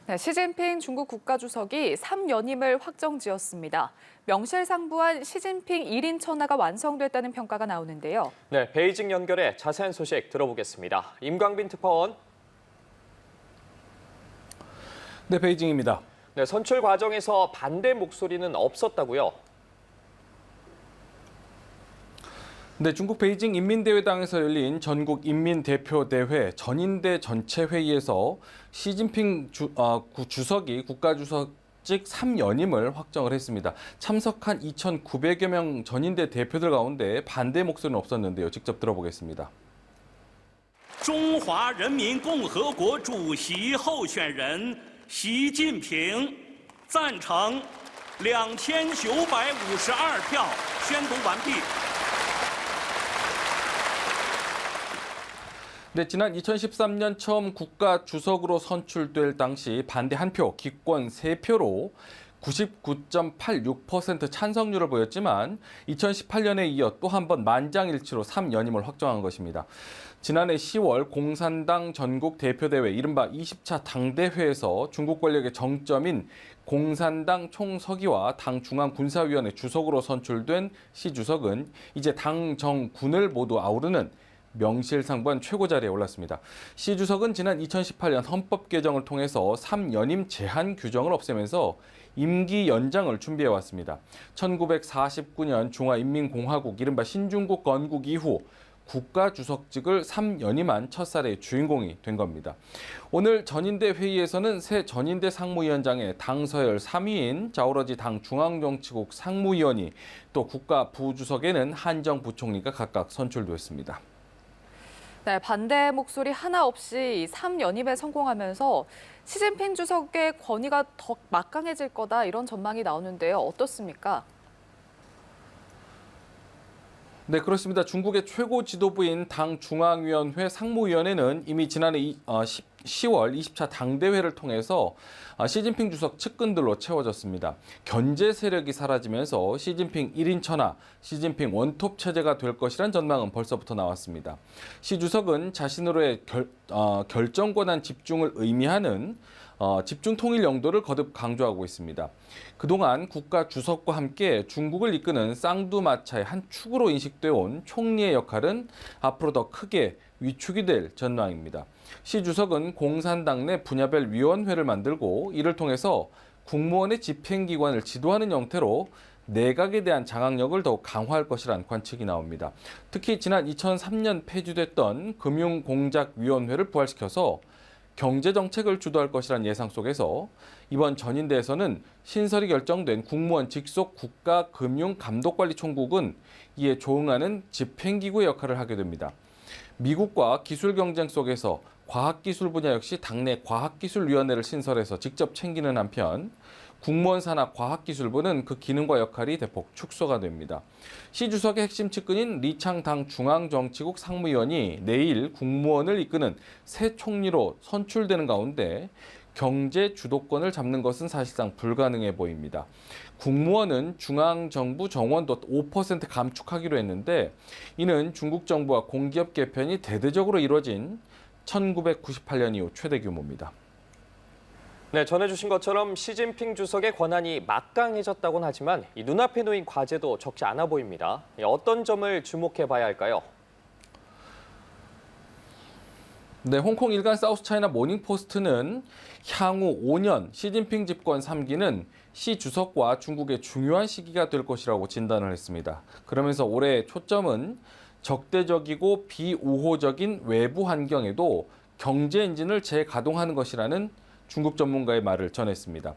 네, 시진핑 중국 국가주석이 3연임을 확정지었습니다. 명실상부한 시진핑 1인 천하가 완성됐다는 평가가 나오는데요. 네, 베이징 연결해 자세한 소식 들어보겠습니다. 임광빈 특파원. 네, 베이징입니다. 네, 선출 과정에서 반대 목소리는 없었다고요? 네, 중국 베이징 인민대회당에서 열린 전국 인민대표대회 전인대 전체회의에서 시진핑 주석이 국가주석직 3연임을 확정을 했습니다. 참석한 2,900여 명 전인대 대표들 가운데 반대 목소리는 없었는데요. 직접 들어보겠습니다. 中华人民共和国主席候选人习近平赞成2952票，宣读完毕。 네, 지난 2013년 처음 국가 주석으로 선출될 당시 반대 1표, 기권 3표로 99.86% 찬성률을 보였지만 2018년에 이어 또 한 번 만장일치로 3연임을 확정한 것입니다. 지난해 10월 공산당 전국 대표대회 이른바 20차 당대회에서 중국 권력의 정점인 공산당 총서기와 당 중앙군사위원회 주석으로 선출된 시 주석은 이제 당 정군을 모두 아우르는 명실상부한 최고 자리에 올랐습니다. 시 주석은 지난 2018년 헌법 개정을 통해서 3연임 제한 규정을 없애면서 임기 연장을 준비해 왔습니다. 1949년 중화인민공화국 이른바 신중국 건국 이후 국가주석직을 3연임한 첫사례의 주인공이 된 겁니다. 오늘 전인대 회의에서는 새 전인대 상무위원장에 당 서열 3위인 자오러지 당 중앙정치국 상무위원이 또 국가부주석에는 한정 부총리가 각각 선출됐습니다. 네, 반대 목소리 하나 없이 3연임에 성공하면서 시진핑 주석의 권위가 더 막강해질 거다 이런 전망이 나오는데요. 어떻습니까? 네, 그렇습니다. 중국의 최고 지도부인 당 중앙위원회 상무위원회는 이미 지난해 10월 20차 당대회를 통해서 시진핑 주석 측근들로 채워졌습니다. 견제 세력이 사라지면서 시진핑 1인 천하, 시진핑 원톱 체제가 될 것이란 전망은 벌써부터 나왔습니다. 시 주석은 자신으로의 결정 권한 집중을 의미하는 집중 통일 영도를 거듭 강조하고 있습니다. 그동안 국가 주석과 함께 중국을 이끄는 쌍두마차의 한 축으로 인식되어 온 총리의 역할은 앞으로 더 크게 위축이 될 전망입니다. 시 주석은 공산당 내 분야별 위원회를 만들고 이를 통해서 국무원의 집행기관을 지도하는 형태로 내각에 대한 장악력을 더욱 강화할 것이란 관측이 나옵니다. 특히 지난 2003년 폐지됐던 금융공작위원회를 부활시켜서 경제정책을 주도할 것이란 예상 속에서 이번 전인대에서는 신설이 결정된 국무원 직속 국가금융감독관리총국은 이에 조응하는 집행기구의 역할을 하게 됩니다. 미국과 기술 경쟁 속에서 과학기술 분야 역시 당내 과학기술위원회를 신설해서 직접 챙기는 한편 국무원 산하 과학기술부는 그 기능과 역할이 대폭 축소가 됩니다. 시 주석의 핵심 측근인 리창 당 중앙정치국 상무위원이 내일 국무원을 이끄는 새 총리로 선출되는 가운데 경제 주도권을 잡는 것은 사실상 불가능해 보입니다. 국무원은 중앙정부 정원도 5% 감축하기로 했는데 이는 중국 정부와 공기업 개편이 대대적으로 이루어진 1998년 이후 최대 규모입니다. 네, 전해주신 것처럼 시진핑 주석의 권한이 막강해졌다고는 하지만 이 눈앞에 놓인 과제도 적지 않아 보입니다. 어떤 점을 주목해 봐야 할까요? 네, 홍콩 일간 사우스차이나 모닝포스트는 향후 5년 시진핑 집권 3기는 시 주석과 중국의 중요한 시기가 될 것이라고 진단을 했습니다. 그러면서 올해 초점은 적대적이고 비우호적인 외부 환경에도 경제 엔진을 재가동하는 것이라는 중국 전문가의 말을 전했습니다.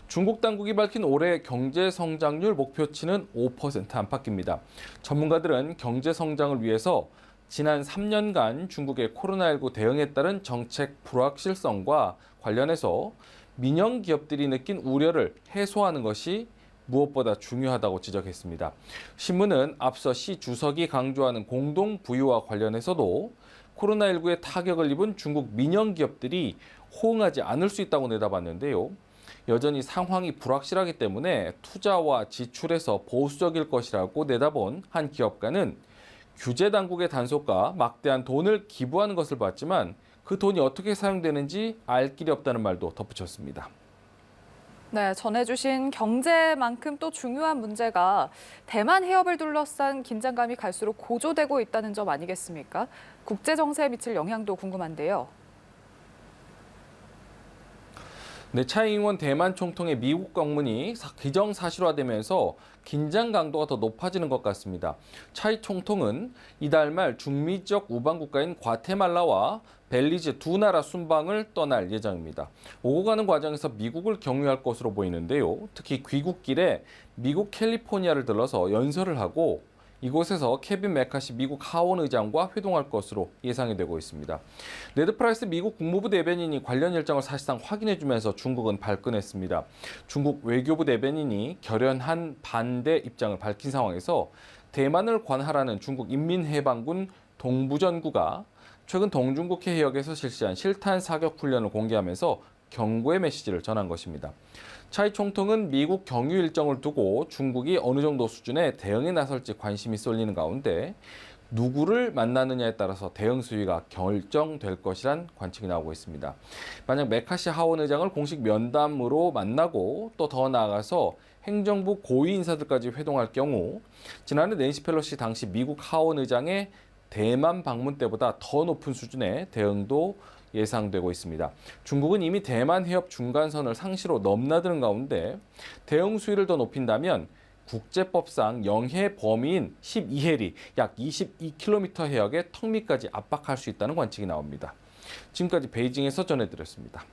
중국 당국이 밝힌 올해 경제 성장률 목표치는 5% 안팎입니다. 전문가들은 경제 성장을 위해서 지난 3년간 중국의 코로나19 대응에 따른 정책 불확실성과 관련해서 민영 기업들이 느낀 우려를 해소하는 것이 무엇보다 중요하다고 지적했습니다. 신문은 앞서 시 주석이 강조하는 공동 부유와 관련해서도 코로나19에 타격을 입은 중국 민영 기업들이 호응하지 않을 수 있다고 내다봤는데요. 여전히 상황이 불확실하기 때문에 투자와 지출에서 보수적일 것이라고 내다본 한 기업가는 규제 당국의 단속과 막대한 돈을 기부하는 것을 봤지만 그 돈이 어떻게 사용되는지 알 길이 없다는 말도 덧붙였습니다. 네, 전해주신 경제만큼 또 중요한 문제가 대만 해협을 둘러싼 긴장감이 갈수록 고조되고 있다는 점 아니겠습니까? 국제 정세에 미칠 영향도 궁금한데요. 네, 차이잉원 대만 총통의 미국 방문이 기정사실화되면서 긴장 강도가 더 높아지는 것 같습니다. 차이 총통은 이달 말 중미 지역 우방 국가인 과테말라와 벨리즈 두 나라 순방을 떠날 예정입니다. 오고 가는 과정에서 미국을 경유할 것으로 보이는데요. 특히 귀국길에 미국 캘리포니아를 들러서 연설을 하고 이곳에서 케빈 메카시 미국 하원 의장과 회동할 것으로 예상이 되고 있습니다. 네드 프라이스 미국 국무부 대변인이 관련 일정을 사실상 확인해주면서 중국은 발끈했습니다. 중국 외교부 대변인이 결연한 반대 입장을 밝힌 상황에서 대만을 관할하는 중국 인민해방군 동부전구가 최근 동중국 해역에서 실시한 실탄 사격 훈련을 공개하면서 경고의 메시지를 전한 것입니다. 차이 총통은 미국 경유 일정을 두고 중국이 어느 정도 수준의 대응에 나설지 관심이 쏠리는 가운데 누구를 만나느냐에 따라서 대응 수위가 결정될 것이란 관측이 나오고 있습니다. 만약 메카시 하원 의장을 공식 면담으로 만나고 또 더 나아가서 행정부 고위 인사들까지 회동할 경우 지난해 낸시 펠로시 당시 미국 하원 의장의 대만 방문 때보다 더 높은 수준의 대응도 예상되고 있습니다. 중국은 이미 대만 해협 중간선을 상시로 넘나드는 가운데 대응 수위를 더 높인다면 국제법상 영해 범위인 12해리, 약 22km 해역의 턱 밑까지 압박할 수 있다는 관측이 나옵니다. 지금까지 베이징에서 전해드렸습니다.